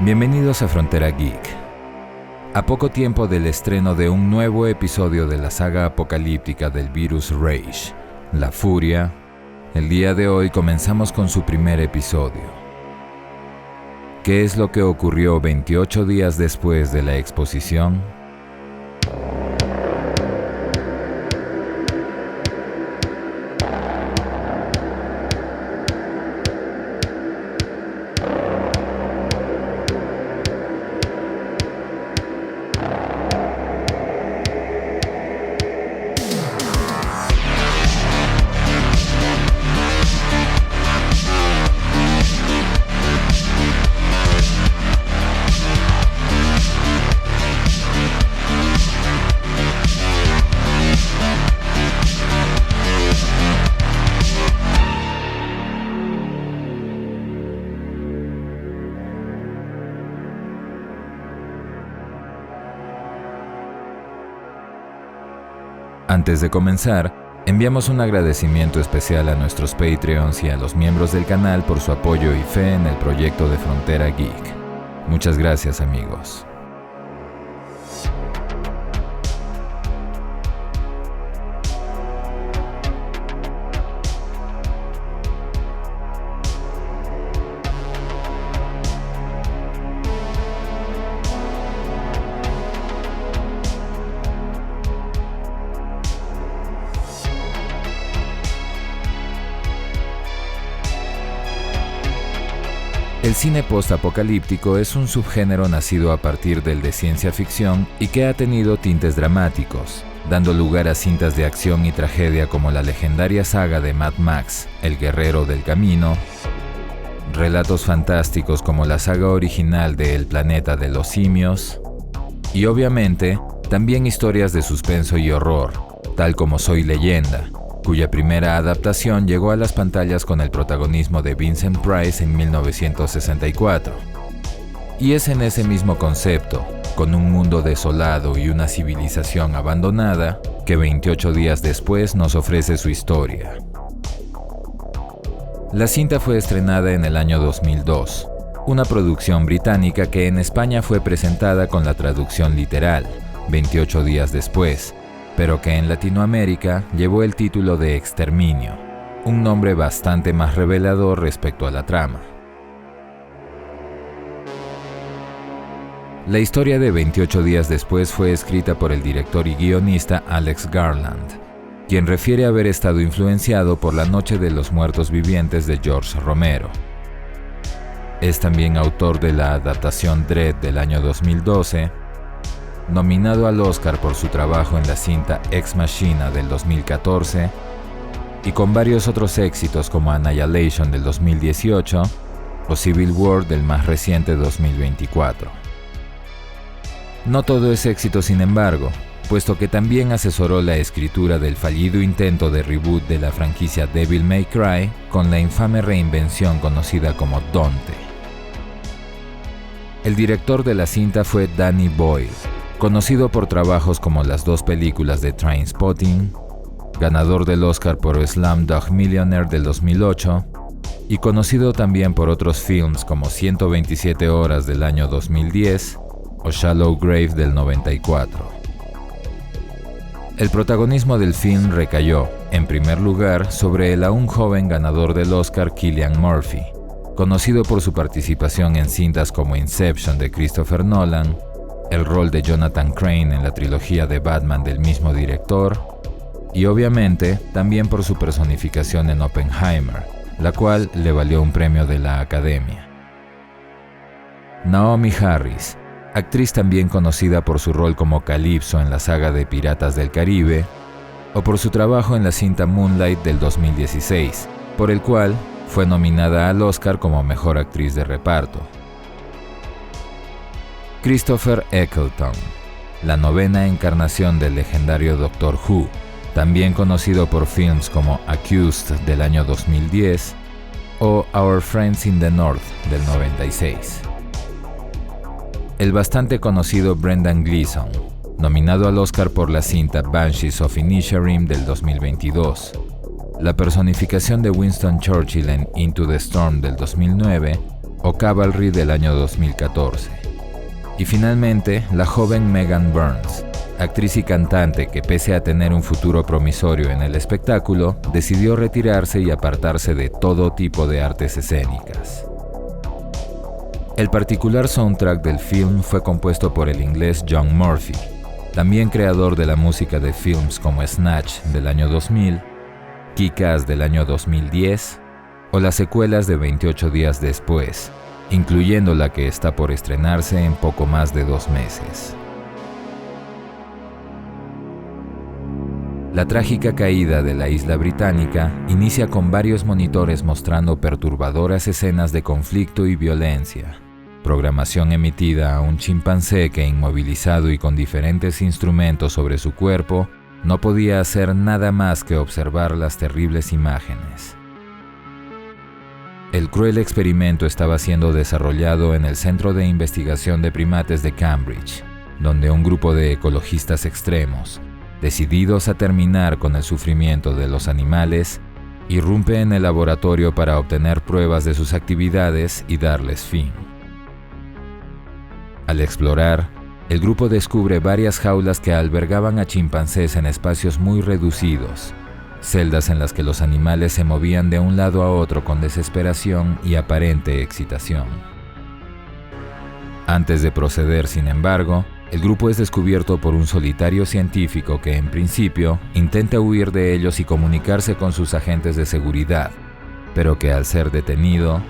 Bienvenidos a Frontera Geek. A poco tiempo del estreno de un nuevo episodio de la saga apocalíptica del virus Rage, La Furia, el día de hoy comenzamos con su primer episodio. ¿Qué es lo que ocurrió 28 días después de la exposición? Antes de comenzar, enviamos un agradecimiento especial a nuestros Patreons y a los miembros del canal por su apoyo y fe en el proyecto de Frontera Geek. Muchas gracias, amigos. El cine post-apocalíptico es un subgénero nacido a partir del de ciencia ficción y que ha tenido tintes dramáticos, dando lugar a cintas de acción y tragedia como la legendaria saga de Mad Max, El Guerrero del Camino, relatos fantásticos como la saga original de El Planeta de los Simios, y obviamente también historias de suspenso y horror, tal como Soy Leyenda, cuya primera adaptación llegó a las pantallas con el protagonismo de Vincent Price en 1964. Y es en ese mismo concepto, con un mundo desolado y una civilización abandonada, que 28 días después nos ofrece su historia. La cinta fue estrenada en el año 2002, una producción británica que en España fue presentada con la traducción literal, 28 días después, pero que en Latinoamérica llevó el título de Exterminio, un nombre bastante más revelador respecto a la trama. La historia de 28 días después fue escrita por el director y guionista Alex Garland, quien refiere haber estado influenciado por La Noche de los Muertos Vivientes de George Romero. Es también autor de la adaptación Dredd del año 2012, nominado al Oscar por su trabajo en la cinta Ex Machina del 2014 y con varios otros éxitos como Annihilation del 2018 o Civil War del más reciente 2024. No todo es éxito, sin embargo, puesto que también asesoró la escritura del fallido intento de reboot de la franquicia Devil May Cry con la infame reinvención conocida como Dante. El director de la cinta fue Danny Boyle, conocido por trabajos como las dos películas de Trainspotting, ganador del Oscar por Slumdog Millionaire del 2008, y conocido también por otros films como 127 horas del año 2010 o Shallow Grave del 94. El protagonismo del film recayó, en primer lugar, sobre el aún joven ganador del Oscar Cillian Murphy, conocido por su participación en cintas como Inception de Christopher Nolan, el rol de Jonathan Crane en la trilogía de Batman del mismo director, y obviamente también por su personificación en Oppenheimer, la cual le valió un premio de la Academia. Naomie Harris, actriz también conocida por su rol como Calypso en la saga de Piratas del Caribe, o por su trabajo en la cinta Moonlight del 2016, por el cual fue nominada al Oscar como Mejor Actriz de Reparto. Christopher Eccleston, la novena encarnación del legendario Doctor Who, también conocido por films como Accused del año 2010 o Our Friends in the North del 96. El bastante conocido Brendan Gleeson, nominado al Oscar por la cinta Banshees of Inisherin del 2022, la personificación de Winston Churchill en Into the Storm del 2009 o Cavalry del año 2014. Y finalmente, la joven Megan Burns, actriz y cantante que, pese a tener un futuro promisorio en el espectáculo, decidió retirarse y apartarse de todo tipo de artes escénicas. El particular soundtrack del film fue compuesto por el inglés John Murphy, también creador de la música de films como Snatch del año 2000, Kick-Ass del año 2010 o las secuelas de 28 días después, incluyendo la que está por estrenarse en poco más de 2 meses. La trágica caída de la isla británica inicia con varios monitores mostrando perturbadoras escenas de conflicto y violencia, programación emitida a un chimpancé que, inmovilizado y con diferentes instrumentos sobre su cuerpo, no podía hacer nada más que observar las terribles imágenes. El cruel experimento estaba siendo desarrollado en el Centro de Investigación de Primates de Cambridge, donde un grupo de ecologistas extremos, decididos a terminar con el sufrimiento de los animales, irrumpe en el laboratorio para obtener pruebas de sus actividades y darles fin. Al explorar, el grupo descubre varias jaulas que albergaban a chimpancés en espacios muy reducidos, celdas en las que los animales se movían de un lado a otro con desesperación y aparente excitación. Antes de proceder, sin embargo, el grupo es descubierto por un solitario científico que, en principio, intenta huir de ellos y comunicarse con sus agentes de seguridad, pero que, al ser detenido,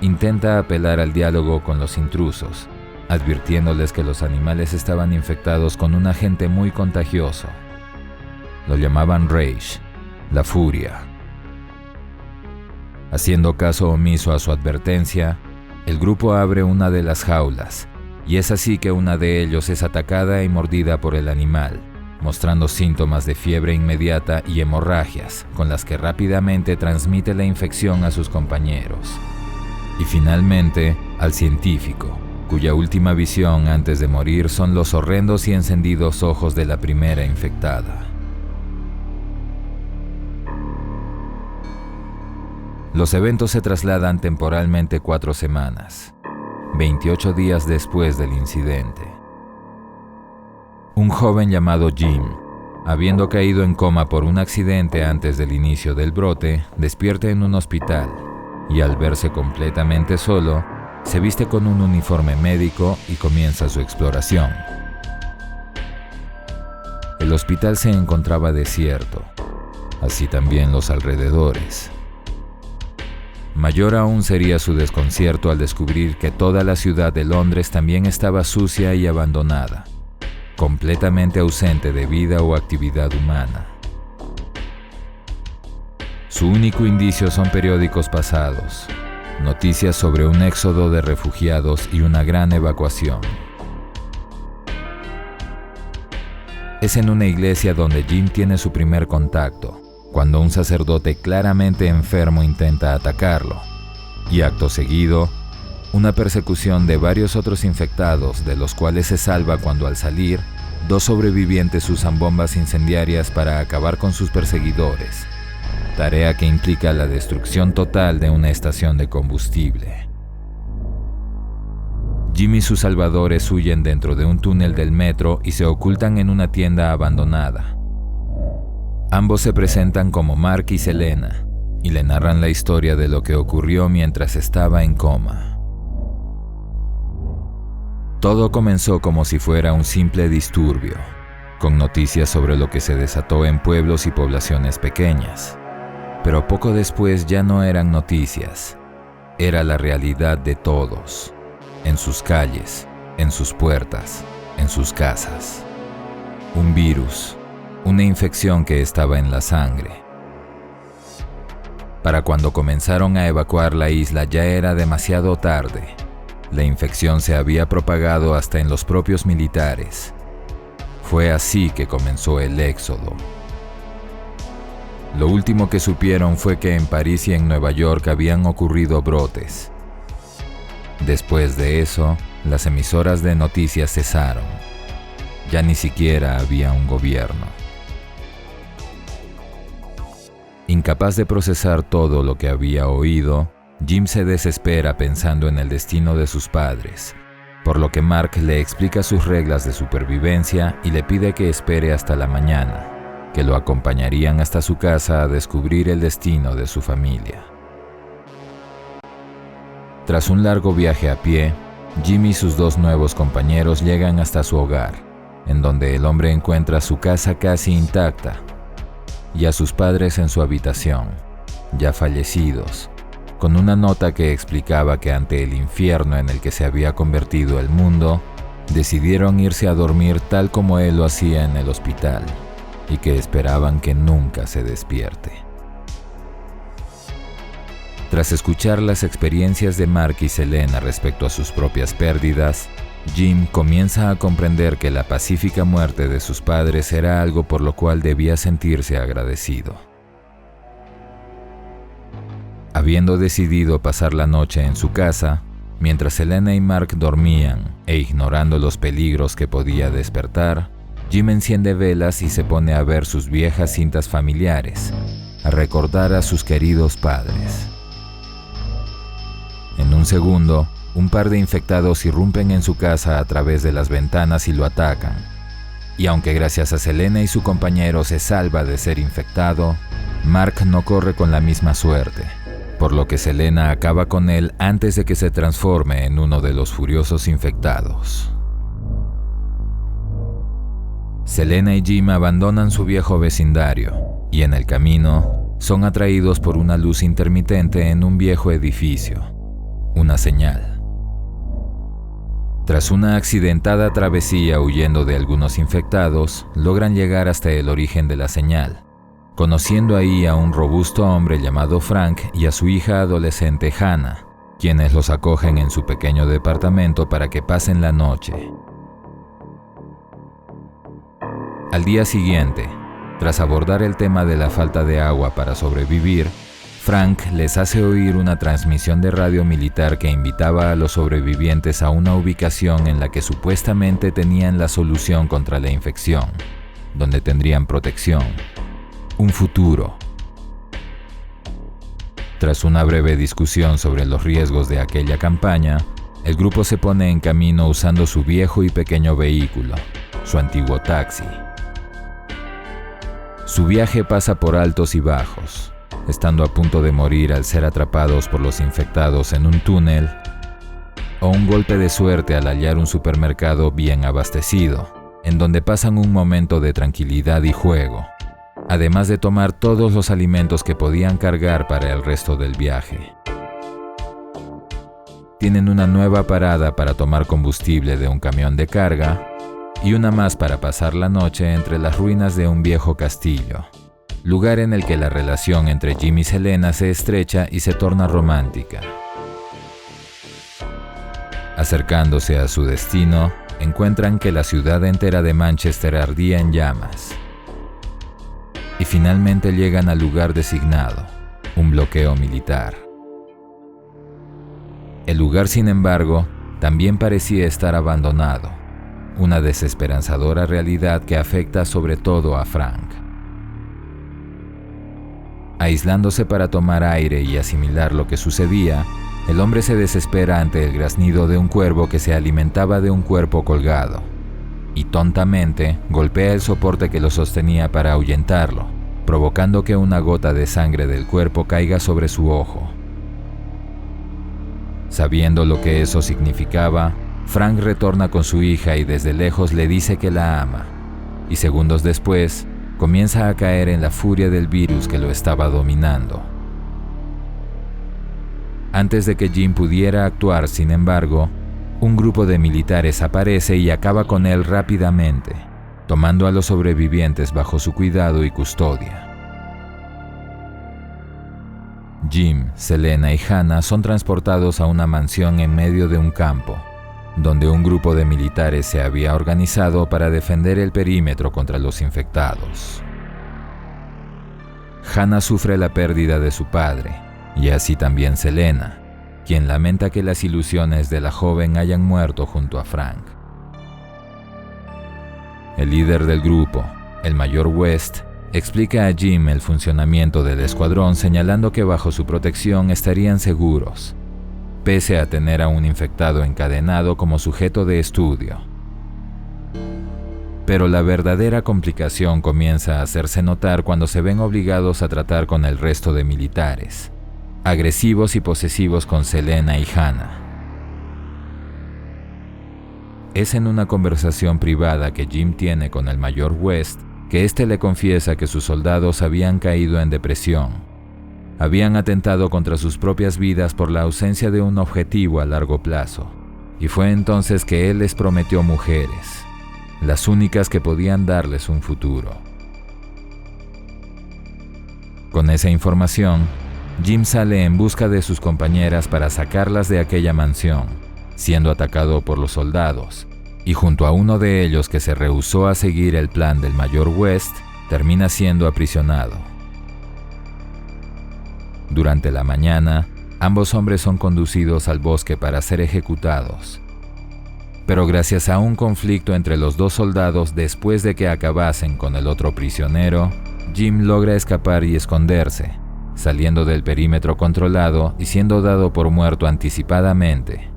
intenta apelar al diálogo con los intrusos, advirtiéndoles que los animales estaban infectados con un agente muy contagioso. Lo llamaban Rage, la furia. Haciendo caso omiso a su advertencia, el grupo abre una de las jaulas, y es así que una de ellos es atacada y mordida por el animal, mostrando síntomas de fiebre inmediata y hemorragias, con las que rápidamente transmite la infección a sus compañeros. Y finalmente, al científico, cuya última visión antes de morir son los horrendos y encendidos ojos de la primera infectada. Los eventos se trasladan temporalmente 4 semanas, 28 días después del incidente. Un joven llamado Jim, habiendo caído en coma por un accidente antes del inicio del brote, despierta en un hospital y, al verse completamente solo, se viste con un uniforme médico y comienza su exploración. El hospital se encontraba desierto, así también los alrededores. Mayor aún sería su desconcierto al descubrir que toda la ciudad de Londres también estaba sucia y abandonada, completamente ausente de vida o actividad humana. Su único indicio son periódicos pasados, noticias sobre un éxodo de refugiados y una gran evacuación. Es en una iglesia donde Jim tiene su primer contacto, cuando un sacerdote claramente enfermo intenta atacarlo, y acto seguido, una persecución de varios otros infectados, de los cuales se salva cuando, al salir, 2 sobrevivientes usan bombas incendiarias para acabar con sus perseguidores, tarea que implica la destrucción total de una estación de combustible. Jim y sus salvadores huyen dentro de un túnel del metro y se ocultan en una tienda abandonada. Ambos se presentan como Mark y Selena y le narran la historia de lo que ocurrió mientras estaba en coma. Todo comenzó como si fuera un simple disturbio, con noticias sobre lo que se desató en pueblos y poblaciones pequeñas. Pero poco después ya no eran noticias, era la realidad de todos, en sus calles, en sus puertas, en sus casas. Un virus, una infección que estaba en la sangre. Para cuando comenzaron a evacuar la isla ya era demasiado tarde. La infección se había propagado hasta en los propios militares. Fue así que comenzó el éxodo. Lo último que supieron fue que en París y en Nueva York habían ocurrido brotes. Después de eso, las emisoras de noticias cesaron. Ya ni siquiera había un gobierno. Incapaz de procesar todo lo que había oído, Jim se desespera pensando en el destino de sus padres, por lo que Mark le explica sus reglas de supervivencia y le pide que espere hasta la mañana, que lo acompañarían hasta su casa a descubrir el destino de su familia. Tras un largo viaje a pie, Jim y sus 2 nuevos compañeros llegan hasta su hogar, en donde el hombre encuentra su casa casi intacta y a sus padres en su habitación, ya fallecidos, con una nota que explicaba que ante el infierno en el que se había convertido el mundo, decidieron irse a dormir tal como él lo hacía en el hospital, y que esperaban que nunca se despierte. Tras escuchar las experiencias de Mark y Selena respecto a sus propias pérdidas, Jim comienza a comprender que la pacífica muerte de sus padres era algo por lo cual debía sentirse agradecido. Habiendo decidido pasar la noche en su casa, mientras Selena y Mark dormían e ignorando los peligros que podía despertar, Jim enciende velas y se pone a ver sus viejas cintas familiares, a recordar a sus queridos padres. En un segundo, un par de infectados irrumpen en su casa a través de las ventanas y lo atacan. Y aunque gracias a Selena y su compañero se salva de ser infectado, Mark no corre con la misma suerte, por lo que Selena acaba con él antes de que se transforme en uno de los furiosos infectados. Selena y Jim abandonan su viejo vecindario y en el camino son atraídos por una luz intermitente en un viejo edificio, una señal. Tras una accidentada travesía huyendo de algunos infectados, logran llegar hasta el origen de la señal, conociendo ahí a un robusto hombre llamado Frank y a su hija adolescente Hannah, quienes los acogen en su pequeño departamento para que pasen la noche. Al día siguiente, tras abordar el tema de la falta de agua para sobrevivir, Frank les hace oír una transmisión de radio militar que invitaba a los sobrevivientes a una ubicación en la que supuestamente tenían la solución contra la infección, donde tendrían protección, un futuro. Tras una breve discusión sobre los riesgos de aquella campaña, el grupo se pone en camino usando su viejo y pequeño vehículo, su antiguo taxi. Su viaje pasa por altos y bajos, estando a punto de morir al ser atrapados por los infectados en un túnel, o un golpe de suerte al hallar un supermercado bien abastecido, en donde pasan un momento de tranquilidad y juego, además de tomar todos los alimentos que podían cargar para el resto del viaje. Tienen una nueva parada para tomar combustible de un camión de carga y una más para pasar la noche entre las ruinas de un viejo castillo, lugar en el que la relación entre Jim y Selena se estrecha y se torna romántica. Acercándose a su destino, encuentran que la ciudad entera de Manchester ardía en llamas. Y finalmente llegan al lugar designado, un bloqueo militar. El lugar, sin embargo, también parecía estar abandonado, una desesperanzadora realidad que afecta sobre todo a Frank. Aislándose para tomar aire y asimilar lo que sucedía, el hombre se desespera ante el graznido de un cuervo que se alimentaba de un cuerpo colgado, y tontamente golpea el soporte que lo sostenía para ahuyentarlo, provocando que una gota de sangre del cuerpo caiga sobre su ojo. Sabiendo lo que eso significaba, Frank retorna con su hija y desde lejos le dice que la ama, y segundos después, comienza a caer en la furia del virus que lo estaba dominando. Antes de que Jim pudiera actuar, sin embargo, un grupo de militares aparece y acaba con él rápidamente, tomando a los sobrevivientes bajo su cuidado y custodia. Jim, Selena y Hannah son transportados a una mansión en medio de un campo, donde un grupo de militares se había organizado para defender el perímetro contra los infectados. Hannah sufre la pérdida de su padre, y así también Selena, quien lamenta que las ilusiones de la joven hayan muerto junto a Frank. El líder del grupo, el mayor West, explica a Jim el funcionamiento del escuadrón, señalando que bajo su protección estarían seguros, pese a tener a un infectado encadenado como sujeto de estudio. Pero la verdadera complicación comienza a hacerse notar cuando se ven obligados a tratar con el resto de militares, agresivos y posesivos con Selena y Hannah. Es en una conversación privada que Jim tiene con el mayor West que éste le confiesa que sus soldados habían caído en depresión. Habían atentado contra sus propias vidas por la ausencia de un objetivo a largo plazo, y fue entonces que él les prometió mujeres, las únicas que podían darles un futuro. Con esa información, Jim sale en busca de sus compañeras para sacarlas de aquella mansión, siendo atacado por los soldados, y junto a uno de ellos que se rehusó a seguir el plan del mayor West, termina siendo aprisionado. Durante la mañana, ambos hombres son conducidos al bosque para ser ejecutados. Pero gracias a un conflicto entre los dos soldados después de que acabasen con el otro prisionero, Jim logra escapar y esconderse, saliendo del perímetro controlado y siendo dado por muerto anticipadamente,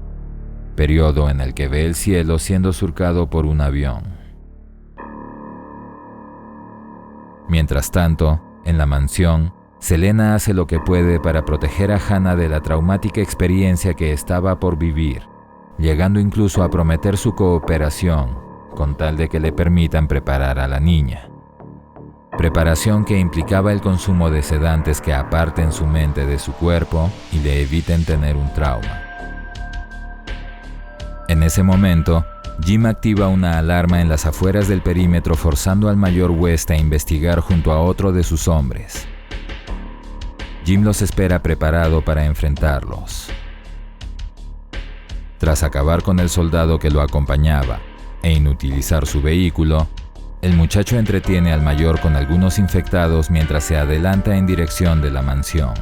periodo en el que ve el cielo siendo surcado por un avión. Mientras tanto, en la mansión, Selena hace lo que puede para proteger a Hannah de la traumática experiencia que estaba por vivir, llegando incluso a prometer su cooperación, con tal de que le permitan preparar a la niña. Preparación que implicaba el consumo de sedantes que aparten su mente de su cuerpo y le eviten tener un trauma. En ese momento, Jim activa una alarma en las afueras del perímetro forzando al mayor West a investigar junto a otro de sus hombres. Jim los espera preparado para enfrentarlos. Tras acabar con el soldado que lo acompañaba e inutilizar su vehículo, el muchacho entretiene al mayor con algunos infectados mientras se adelanta en dirección de la mansión.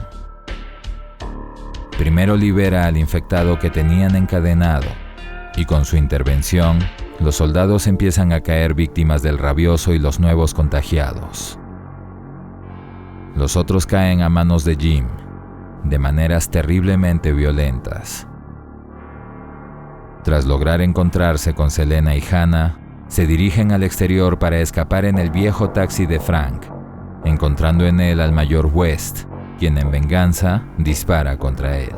Primero libera al infectado que tenían encadenado, y con su intervención, los soldados empiezan a caer víctimas del rabioso y los nuevos contagiados. Los otros caen a manos de Jim, de maneras terriblemente violentas. Tras lograr encontrarse con Selena y Hannah, se dirigen al exterior para escapar en el viejo taxi de Frank, encontrando en él al mayor West, quien en venganza dispara contra él.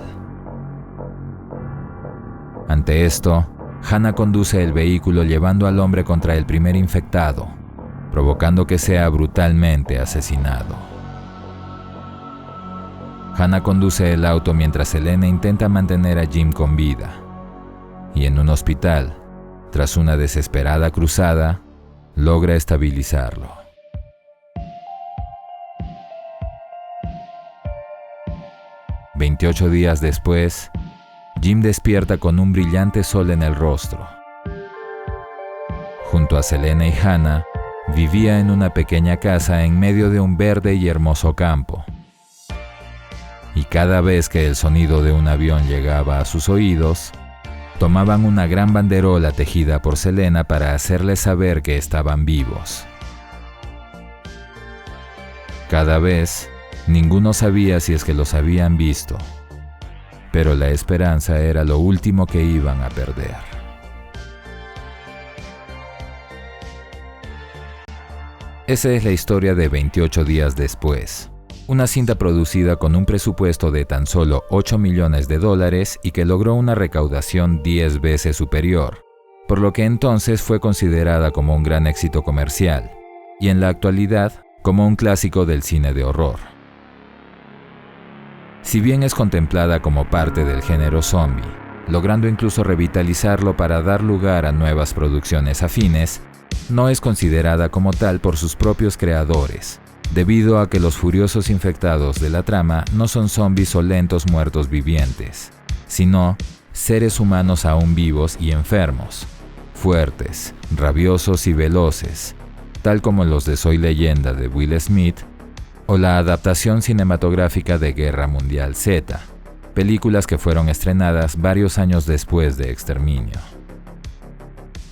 Ante esto, Hannah conduce el vehículo llevando al hombre contra el primer infectado, provocando que sea brutalmente asesinado. Hannah conduce el auto mientras Selena intenta mantener a Jim con vida, y en un hospital, tras una desesperada cruzada, logra estabilizarlo. «28 días después, Jim despierta con un brillante sol en el rostro. Junto a Selena y Hannah, vivía en una pequeña casa en medio de un verde y hermoso campo. Y cada vez que el sonido de un avión llegaba a sus oídos, tomaban una gran banderola tejida por Selena para hacerles saber que estaban vivos. Cada vez, ninguno sabía si es que los habían visto, pero la esperanza era lo último que iban a perder. Esa es la historia de 28 días después, una cinta producida con un presupuesto de tan solo $8 millones y que logró una recaudación 10 veces superior, por lo que entonces fue considerada como un gran éxito comercial, y en la actualidad como un clásico del cine de horror. Si bien es contemplada como parte del género zombie, logrando incluso revitalizarlo para dar lugar a nuevas producciones afines, no es considerada como tal por sus propios creadores, debido a que los furiosos infectados de la trama no son zombies o lentos muertos vivientes, sino seres humanos aún vivos y enfermos, fuertes, rabiosos y veloces, tal como los de Soy Leyenda de Will Smith, o la adaptación cinematográfica de Guerra Mundial Z, películas que fueron estrenadas varios años después de Exterminio.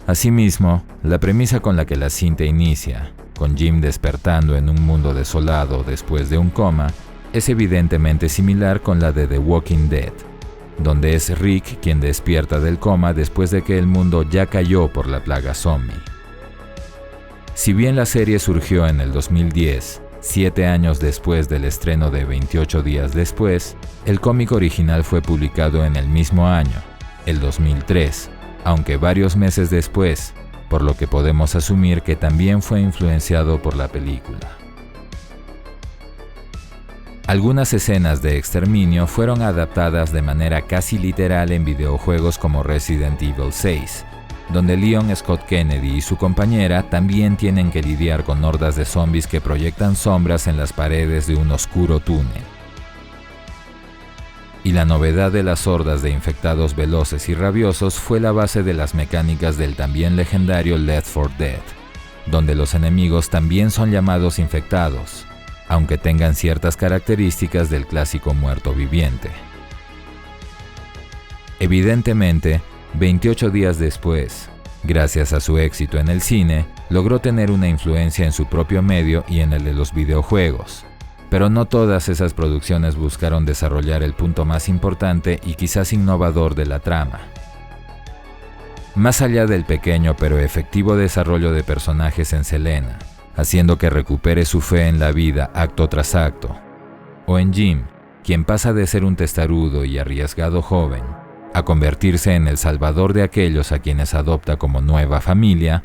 Asimismo, la premisa con la que la cinta inicia, con Jim despertando en un mundo desolado después de un coma, es evidentemente similar con la de The Walking Dead, donde es Rick quien despierta del coma después de que el mundo ya cayó por la plaga zombie. Si bien la serie surgió en el 2010, 7 años después del estreno de 28 días después, el cómic original fue publicado en el mismo año, el 2003, aunque varios meses después, por lo que podemos asumir que también fue influenciado por la película. Algunas escenas de exterminio fueron adaptadas de manera casi literal en videojuegos como Resident Evil 6, donde Leon Scott Kennedy y su compañera también tienen que lidiar con hordas de zombies que proyectan sombras en las paredes de un oscuro túnel. Y la novedad de las hordas de infectados veloces y rabiosos fue la base de las mecánicas del también legendario Left 4 Dead, donde los enemigos también son llamados infectados, aunque tengan ciertas características del clásico muerto viviente. Evidentemente, 28 días después, gracias a su éxito en el cine, logró tener una influencia en su propio medio y en el de los videojuegos. Pero no todas esas producciones buscaron desarrollar el punto más importante y quizás innovador de la trama. Más allá del pequeño pero efectivo desarrollo de personajes en Selena, haciendo que recupere su fe en la vida acto tras acto, o en Jim, quien pasa de ser un testarudo y arriesgado joven, a convertirse en el salvador de aquellos a quienes adopta como nueva familia,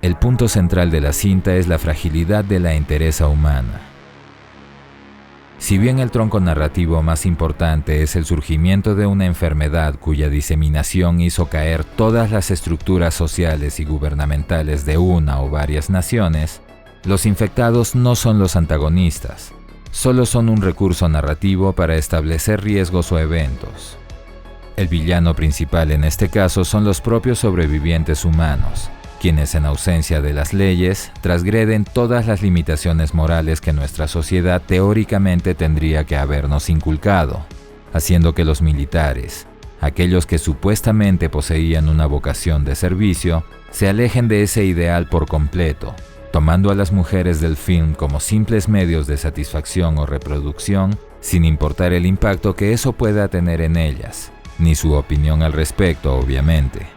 el punto central de la cinta es la fragilidad de la entereza humana. Si bien el tronco narrativo más importante es el surgimiento de una enfermedad cuya diseminación hizo caer todas las estructuras sociales y gubernamentales de una o varias naciones, los infectados no son los antagonistas, solo son un recurso narrativo para establecer riesgos o eventos. El villano principal en este caso son los propios sobrevivientes humanos, quienes en ausencia de las leyes transgreden todas las limitaciones morales que nuestra sociedad teóricamente tendría que habernos inculcado, haciendo que los militares, aquellos que supuestamente poseían una vocación de servicio, se alejen de ese ideal por completo, tomando a las mujeres del film como simples medios de satisfacción o reproducción, sin importar el impacto que eso pueda tener en ellas, ni su opinión al respecto, obviamente.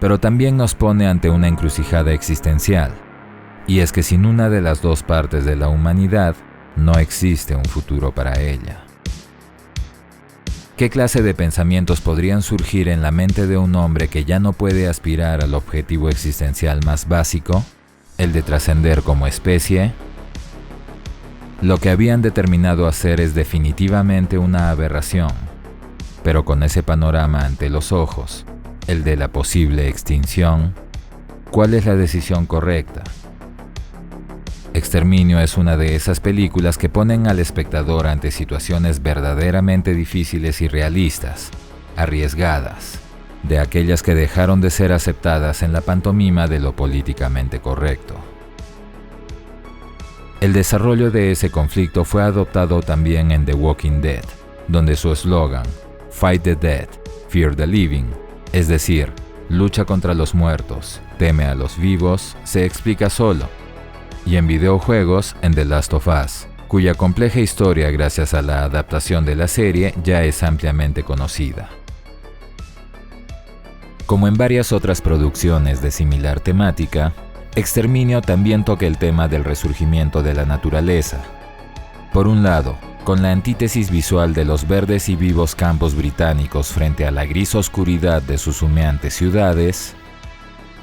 Pero también nos pone ante una encrucijada existencial, y es que sin una de las dos partes de la humanidad, no existe un futuro para ella. ¿Qué clase de pensamientos podrían surgir en la mente de un hombre que ya no puede aspirar al objetivo existencial más básico, el de trascender como especie? Lo que habían determinado hacer es definitivamente una aberración, pero con ese panorama ante los ojos, el de la posible extinción, ¿cuál es la decisión correcta? Exterminio es una de esas películas que ponen al espectador ante situaciones verdaderamente difíciles y realistas, arriesgadas, de aquellas que dejaron de ser aceptadas en la pantomima de lo políticamente correcto. El desarrollo de ese conflicto fue adoptado también en The Walking Dead, donde su eslogan, Fight the Dead, Fear the Living, es decir, lucha contra los muertos, teme a los vivos, se explica solo. Y en videojuegos, en The Last of Us, cuya compleja historia gracias a la adaptación de la serie ya es ampliamente conocida. Como en varias otras producciones de similar temática, Exterminio también toca el tema del resurgimiento de la naturaleza. Por un lado, con la antítesis visual de los verdes y vivos campos británicos frente a la gris oscuridad de sus humeantes ciudades,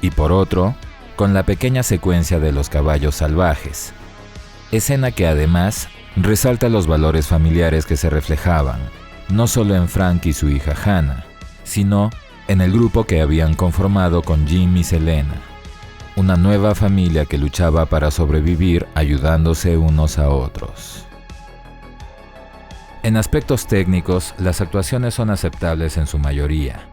y por otro, con la pequeña secuencia de los caballos salvajes, escena que además resalta los valores familiares que se reflejaban, no solo en Frank y su hija Hannah, sino en el grupo que habían conformado con Jim y Selena, una nueva familia que luchaba para sobrevivir ayudándose unos a otros. En aspectos técnicos, las actuaciones son aceptables en su mayoría.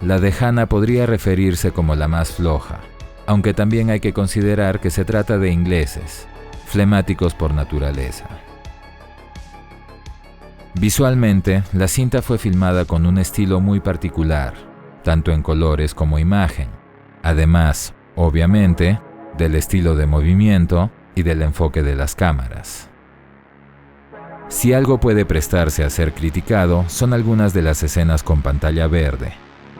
La de Hannah podría referirse como la más floja, aunque también hay que considerar que se trata de ingleses, flemáticos por naturaleza. Visualmente, la cinta fue filmada con un estilo muy particular, tanto en colores como imagen. Además, obviamente, del estilo de movimiento y del enfoque de las cámaras. Si algo puede prestarse a ser criticado, son algunas de las escenas con pantalla verde,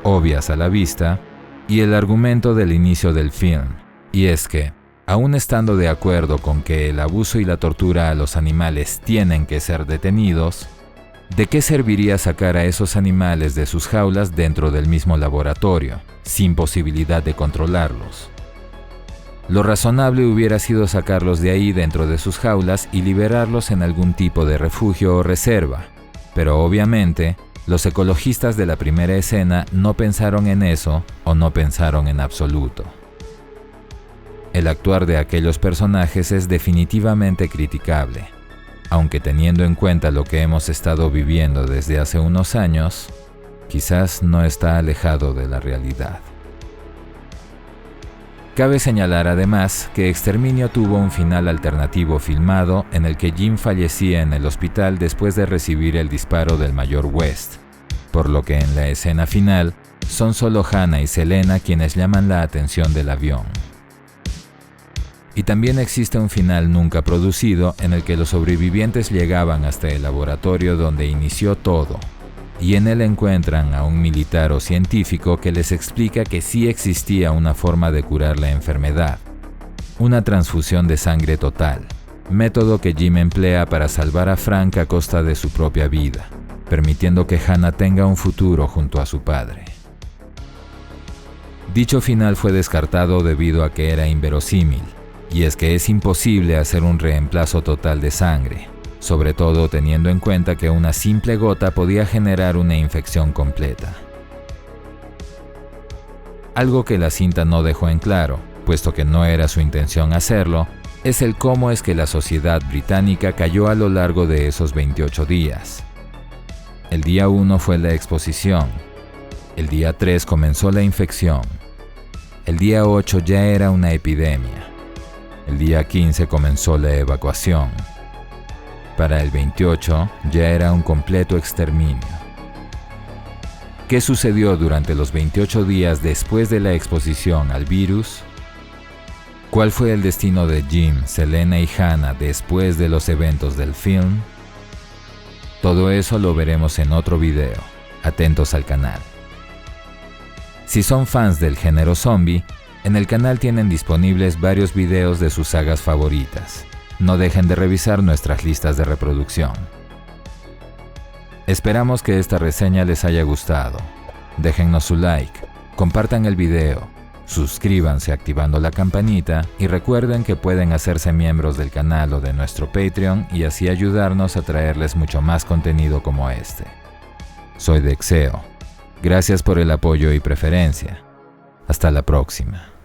obvias a la vista, y el argumento del inicio del film, y es que, aun estando de acuerdo con que el abuso y la tortura a los animales tienen que ser detenidos, ¿de qué serviría sacar a esos animales de sus jaulas dentro del mismo laboratorio, sin posibilidad de controlarlos? Lo razonable hubiera sido sacarlos de ahí dentro de sus jaulas y liberarlos en algún tipo de refugio o reserva, pero obviamente, los ecologistas de la primera escena no pensaron en eso o no pensaron en absoluto. El actuar de aquellos personajes es definitivamente criticable, aunque teniendo en cuenta lo que hemos estado viviendo desde hace unos años, quizás no está alejado de la realidad. Cabe señalar además que Exterminio tuvo un final alternativo filmado en el que Jim fallecía en el hospital después de recibir el disparo del Mayor West, por lo que en la escena final son solo Hannah y Selena quienes llaman la atención del avión. Y también existe un final nunca producido en el que los sobrevivientes llegaban hasta el laboratorio donde inició todo, y en él encuentran a un militar o científico que les explica que sí existía una forma de curar la enfermedad, una transfusión de sangre total, método que Jim emplea para salvar a Frank a costa de su propia vida, permitiendo que Hannah tenga un futuro junto a su padre. Dicho final fue descartado debido a que era inverosímil, y es que es imposible hacer un reemplazo total de sangre, sobre todo teniendo en cuenta que una simple gota podía generar una infección completa. Algo que la cinta no dejó en claro, puesto que no era su intención hacerlo, es el cómo es que la sociedad británica cayó a lo largo de esos 28 días. El día 1 fue la exposición, el día 3 comenzó la infección, el día 8 ya era una epidemia, el día 15 comenzó la evacuación. Para el 28 ya era un completo exterminio. ¿Qué sucedió durante los 28 días después de la exposición al virus? ¿Cuál fue el destino de Jim, Selena y Hannah después de los eventos del film? Todo eso lo veremos en otro video. Atentos al canal. Si son fans del género zombie, en el canal tienen disponibles varios videos de sus sagas favoritas. No dejen de revisar nuestras listas de reproducción. Esperamos que esta reseña les haya gustado. Déjennos su like, compartan el video, suscríbanse activando la campanita y recuerden que pueden hacerse miembros del canal o de nuestro Patreon y así ayudarnos a traerles mucho más contenido como este. Soy Dexeo. Gracias por el apoyo y preferencia. Hasta la próxima.